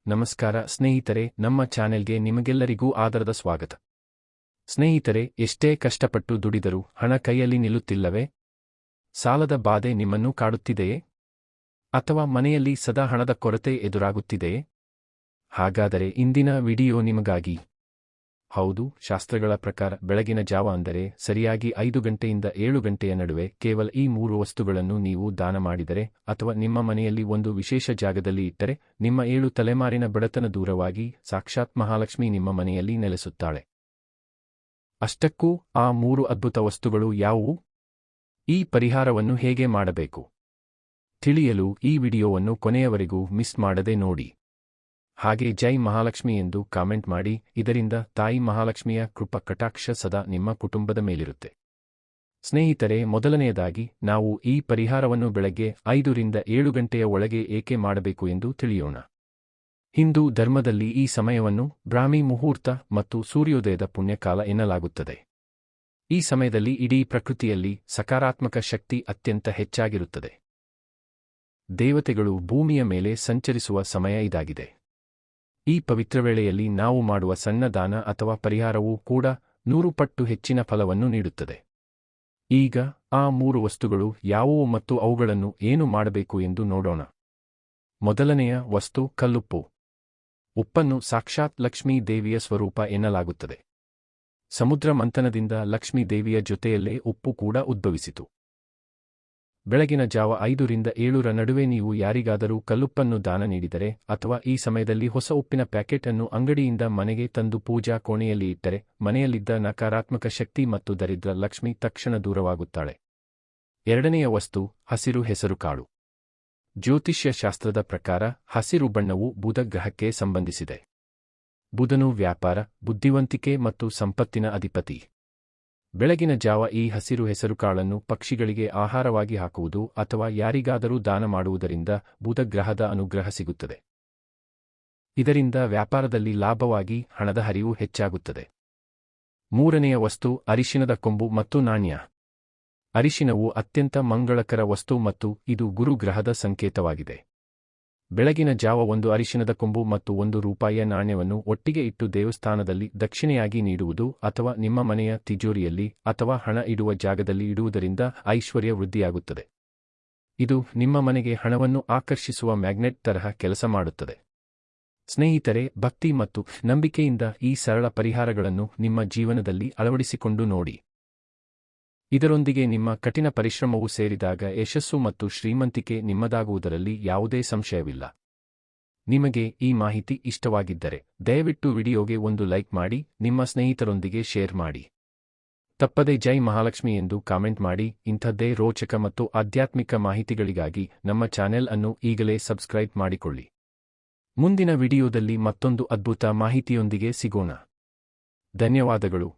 ನಮಸ್ಕಾರ ಸ್ನೇಹಿತರೆ, ನಮ್ಮ ಚಾನೆಲ್ಗೆ ನಿಮಗೆಲ್ಲರಿಗೂ ಆದರದ ಸ್ವಾಗತ. ಸ್ನೇಹಿತರೆ, ಎಷ್ಟೇ ಕಷ್ಟಪಟ್ಟು ದುಡಿದರೂ ಹಣ ಕೈಯಲ್ಲಿ ನಿಲ್ಲುತ್ತಿಲ್ಲವೇ? ಸಾಲದ ಬಾಧೆ ನಿಮ್ಮನ್ನು ಕಾಡುತ್ತಿದೆಯೇ? ಅಥವಾ ಮನೆಯಲ್ಲಿ ಸದಾ ಹಣದ ಕೊರತೆ ಎದುರಾಗುತ್ತಿದೆಯೇ? ಹಾಗಾದರೆ ಇಂದಿನ ವಿಡಿಯೋ ನಿಮಗಾಗಿ. ಹೌದು, ಶಾಸ್ತ್ರಗಳ ಪ್ರಕಾರ ಬೆಳಗಿನ ಜಾವ ಅಂದರೆ ಸರಿಯಾಗಿ 5 ಗಂಟೆಯಿಂದ 7 ಗಂಟೆಯ ನಡುವೆ ಕೇವಲ ಈ 3 ವಸ್ತುಗಳನ್ನು ನೀವು ದಾನ ಮಾಡಿದರೆ ಅಥವಾ ನಿಮ್ಮ ಮನೆಯಲ್ಲಿ ಒಂದು ವಿಶೇಷ ಜಾಗದಲ್ಲಿ ಇಟ್ಟರೆ ನಿಮ್ಮ 7 ತಲೆಮಾರಿನ ಬಡತನ ದೂರವಾಗಿ ಸಾಕ್ಷಾತ್ ಮಹಾಲಕ್ಷ್ಮಿ ನಿಮ್ಮ ಮನೆಯಲ್ಲಿ ನೆಲೆಸುತ್ತಾಳೆ. ಅಷ್ಟಕ್ಕೂ ಆ 3 ಅದ್ಭುತ ವಸ್ತುಗಳು ಯಾವುವು? ಈ ಪರಿಹಾರವನ್ನು ಹೇಗೆ ಮಾಡಬೇಕು ತಿಳಿಯಲು ಈ ವಿಡಿಯೋವನ್ನು ಕೊನೆಯವರೆಗೂ ಮಿಸ್ ಮಾಡದೆ ನೋಡಿ. ಹಾಗೆ ಜೈ ಮಹಾಲಕ್ಷ್ಮಿ ಎಂದು ಕಾಮೆಂಟ್ ಮಾಡಿ. ಇದರಿಂದ ತಾಯಿ ಮಹಾಲಕ್ಷ್ಮಿಯ ಕೃಪಾ ಕಟಾಕ್ಷ ಸದಾ ನಿಮ್ಮ ಕುಟುಂಬದ ಮೇಲಿರುತ್ತೆ. ಸ್ನೇಹಿತರೆ, ಮೊದಲನೆಯದಾಗಿ ನಾವು ಈ ಪರಿಹಾರವನ್ನು ಬೆಳಗ್ಗೆ 5 ರಿಂದ 7 ಗಂಟೆಯ ಒಳಗೆ ಏಕೆ ಮಾಡಬೇಕು ಎಂದು ತಿಳಿಯೋಣ. ಹಿಂದೂ ಧರ್ಮದಲ್ಲಿ ಈ ಸಮಯವನ್ನು ಬ್ರಾಹ್ಮಿ ಮುಹೂರ್ತ ಮತ್ತು ಸೂರ್ಯೋದಯದ ಪುಣ್ಯಕಾಲ ಎನ್ನಲಾಗುತ್ತದೆ. ಈ ಸಮಯದಲ್ಲಿ ಇಡೀ ಪ್ರಕೃತಿಯಲ್ಲಿ ಸಕಾರಾತ್ಮಕ ಶಕ್ತಿ ಅತ್ಯಂತ ಹೆಚ್ಚಾಗಿರುತ್ತದೆ. ದೇವತೆಗಳು ಭೂಮಿಯ ಮೇಲೆ ಸಂಚರಿಸುವ ಸಮಯ ಇದಾಗಿದೆ. ಈ ಪವಿತ್ರ ವೇಳೆಯಲ್ಲಿ ನಾವು ಮಾಡುವ ಸಣ್ಣ ದಾನ ಅಥವಾ ಪರಿಹಾರವೂ ಕೂಡ 100 ಪಟ್ಟು ಹೆಚ್ಚಿನ ಫಲವನ್ನು ನೀಡುತ್ತದೆ. ಈಗ ಆ 3 ವಸ್ತುಗಳು ಯಾವುವು ಮತ್ತು ಅವುಗಳನ್ನು ಏನು ಮಾಡಬೇಕು ಎಂದು ನೋಡೋಣ. ಮೊದಲನೆಯ ವಸ್ತು ಕಲ್ಲುಪ್ಪು. ಉಪ್ಪನ್ನು ಸಾಕ್ಷಾತ್ ಲಕ್ಷ್ಮೀ ದೇವಿಯ ಸ್ವರೂಪ ಎನ್ನಲಾಗುತ್ತದೆ. ಸಮುದ್ರ ಮಂಥನದಿಂದ ಲಕ್ಷ್ಮೀ ದೇವಿಯ ಜೊತೆಯಲ್ಲೇ ಉಪ್ಪು ಕೂಡ ಉದ್ಭವಿಸಿತು. ಬೆಳಗಿನ ಜಾವ 5 ರಿಂದ 7 ನಡುವೆ ನೀವು ಯಾರಿಗಾದರೂ ಕಲ್ಲುಪ್ಪನ್ನು ದಾನ ನೀಡಿದರೆ ಅಥವಾ ಈ ಸಮಯದಲ್ಲಿ ಹೊಸ ಉಪ್ಪಿನ ಪ್ಯಾಕೆಟ್ ಅನ್ನು ಅಂಗಡಿಯಿಂದ ಮನೆಗೆ ತಂದು ಪೂಜಾ ಕೋಣೆಯಲ್ಲಿ ಇಟ್ಟರೆ ಮನೆಯಲ್ಲಿದ್ದ ನಕಾರಾತ್ಮಕ ಶಕ್ತಿ ಮತ್ತು ದರಿದ್ರ ಲಕ್ಷ್ಮಿ ತಕ್ಷಣ ದೂರವಾಗುತ್ತಾಳೆ. ಎರಡನೆಯ ವಸ್ತು ಹಸಿರು ಹೆಸರುಕಾಳು. ಜ್ಯೋತಿಷ್ಯ ಶಾಸ್ತ್ರದ ಪ್ರಕಾರ ಹಸಿರು ಬಣ್ಣವು ಬುಧ ಗ್ರಹಕ್ಕೆ ಸಂಬಂಧಿಸಿದೆ. ಬುಧನು ವ್ಯಾಪಾರ, ಬುದ್ಧಿವಂತಿಕೆ ಮತ್ತು ಸಂಪತ್ತಿನ ಅಧಿಪತಿ. ಬೆಳಗಿನ ಜಾವ ಈ ಹಸಿರು ಹೆಸರುಕಾಳನ್ನು ಪಕ್ಷಿಗಳಿಗೆ ಆಹಾರವಾಗಿ ಹಾಕುವುದು ಅಥವಾ ಯಾರಿಗಾದರೂ ದಾನ ಮಾಡುವುದರಿಂದ ಬುಧ ಗ್ರಹದ ಅನುಗ್ರಹ ಸಿಗುತ್ತದೆ. ಇದರಿಂದ ವ್ಯಾಪಾರದಲ್ಲಿ ಲಾಭವಾಗಿ ಹಣದ ಹರಿವು ಹೆಚ್ಚಾಗುತ್ತದೆ. ಮೂರನೆಯ ವಸ್ತು ಅರಿಶಿನದ ಕೊಂಬು ಮತ್ತು ನಾಣ್ಯ. ಅರಿಶಿನವು ಅತ್ಯಂತ ಮಂಗಳಕರ ವಸ್ತು ಮತ್ತು ಇದು ಗುರು ಗ್ರಹದ ಸಂಕೇತವಾಗಿದೆ. ಬೆಳಗಿನ ಜಾವ 1 ಅರಿಶಿನದ ಕೊಂಬು ಮತ್ತು 1 ರೂಪಾಯಿಯ ನಾಣ್ಯವನ್ನು ಒಟ್ಟಿಗೆ ಇಟ್ಟು ದೇವಸ್ಥಾನದಲ್ಲಿ ದಕ್ಷಿಣೆಯಾಗಿ ನೀಡುವುದು ಅಥವಾ ನಿಮ್ಮ ಮನೆಯ ತಿಜೋರಿಯಲ್ಲಿ ಅಥವಾ ಹಣ ಇಡುವ ಜಾಗದಲ್ಲಿ ಇಡುವುದರಿಂದ ಐಶ್ವರ್ಯ ವೃದ್ಧಿಯಾಗುತ್ತದೆ. ಇದು ನಿಮ್ಮ ಮನೆಗೆ ಹಣವನ್ನು ಆಕರ್ಷಿಸುವ ಮ್ಯಾಗ್ನೆಟ್ ತರಹ ಕೆಲಸ ಮಾಡುತ್ತದೆ. ಸ್ನೇಹಿತರೆ, ಭಕ್ತಿ ಮತ್ತು ನಂಬಿಕೆಯಿಂದ ಈ ಸರಳ ಪರಿಹಾರಗಳನ್ನು ನಿಮ್ಮ ಜೀವನದಲ್ಲಿ ಅಳವಡಿಸಿಕೊಂಡು ನೋಡಿ. ಇದರೊಂದಿಗೆ ನಿಮ್ಮ ಕಠಿಣ ಪರಿಶ್ರಮವು ಸೇರಿದಾಗ ಯಶಸ್ಸು ಮತ್ತು ಶ್ರೀಮಂತಿಕೆ ನಿಮ್ಮದಾಗುವುದರಲ್ಲಿ ಯಾವುದೇ ಸಂಶಯವಿಲ್ಲ. ನಿಮಗೆ ಈ ಮಾಹಿತಿ ಇಷ್ಟವಾಗಿದ್ದರೆ ದಯವಿಟ್ಟು ವಿಡಿಯೋಗೆ ಒಂದು ಲೈಕ್ ಮಾಡಿ, ನಿಮ್ಮ ಸ್ನೇಹಿತರೊಂದಿಗೆ ಶೇರ್ ಮಾಡಿ. ತಪ್ಪದೆ ಜೈ ಮಹಾಲಕ್ಷ್ಮಿ ಎಂದು ಕಾಮೆಂಟ್ ಮಾಡಿ. ಇಂಥದ್ದೇ ರೋಚಕ ಮತ್ತು ಆಧ್ಯಾತ್ಮಿಕ ಮಾಹಿತಿಗಳಿಗಾಗಿ ನಮ್ಮ ಚಾನೆಲ್ ಅನ್ನು ಈಗಲೇ ಸಬ್ಸ್ಕ್ರೈಬ್ ಮಾಡಿಕೊಳ್ಳಿ. ಮುಂದಿನ ವಿಡಿಯೋದಲ್ಲಿ ಮತ್ತೊಂದು ಅದ್ಭುತ ಮಾಹಿತಿಯೊಂದಿಗೆ ಸಿಗೋಣ. ಧನ್ಯವಾದಗಳು.